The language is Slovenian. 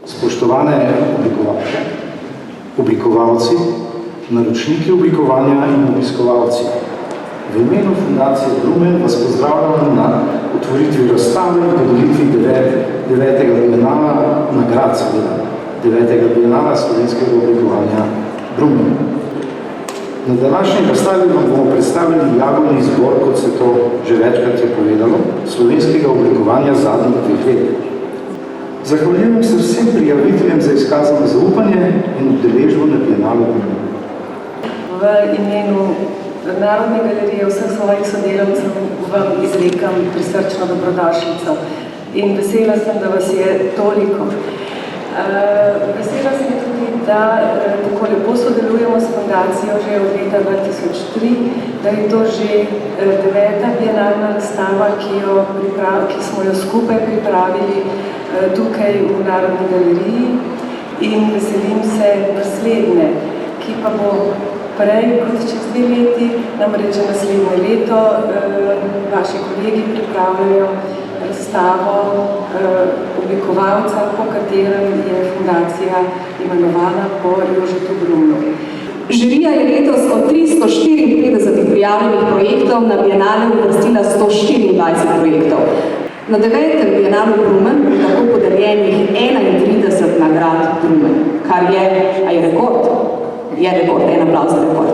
Spoštovane oblikovalke, oblikovalci, naročniki oblikovanja in obiskovalci. V imenu Fundacije Brumen vas pozdravljam na otvoritvi razstave in podelitvi 9. bienala nagrad, seveda, 9. bienala slovenskega oblikovanja Brumen. Na današnji razstavi vam bomo predstavili jagodni izbor, kot se to že večkrat je povedalo, slovenskega oblikovanja zadnjih 2 let. Zahvaljujem se vsem prijaviteljem za izkazano zaupanje in udeležbo na bienalu Brumen. V imenu Narodne galerije vseh svojih sodelavcev vam izrekam prisrčno dobrodošlico in vesela sem, da vas je toliko. Vesela sem tudi, da tako lepo sodelujemo s fundacijo že od leta 2003, da je to že 9. bienalna razstava, ki smo jo skupaj pripravili tukaj v Narodni galeriji, in veselim se naslednje, ki pa bo prej kot čez 2 leti, namreč naslednje leto vaši kolegi pripravljajo razstavo oblikovalca, po katerem je fundacija imenovana po Jožetu Brumnu. Žirija je letos od 354 prijavljenih projektov na bienale uvrstila 124 projektov. Na 9. bienalu Brumen je tako podeljenih 31 nagrad Brumen, kar je rekord. Je rekord, en aplavz za rekord.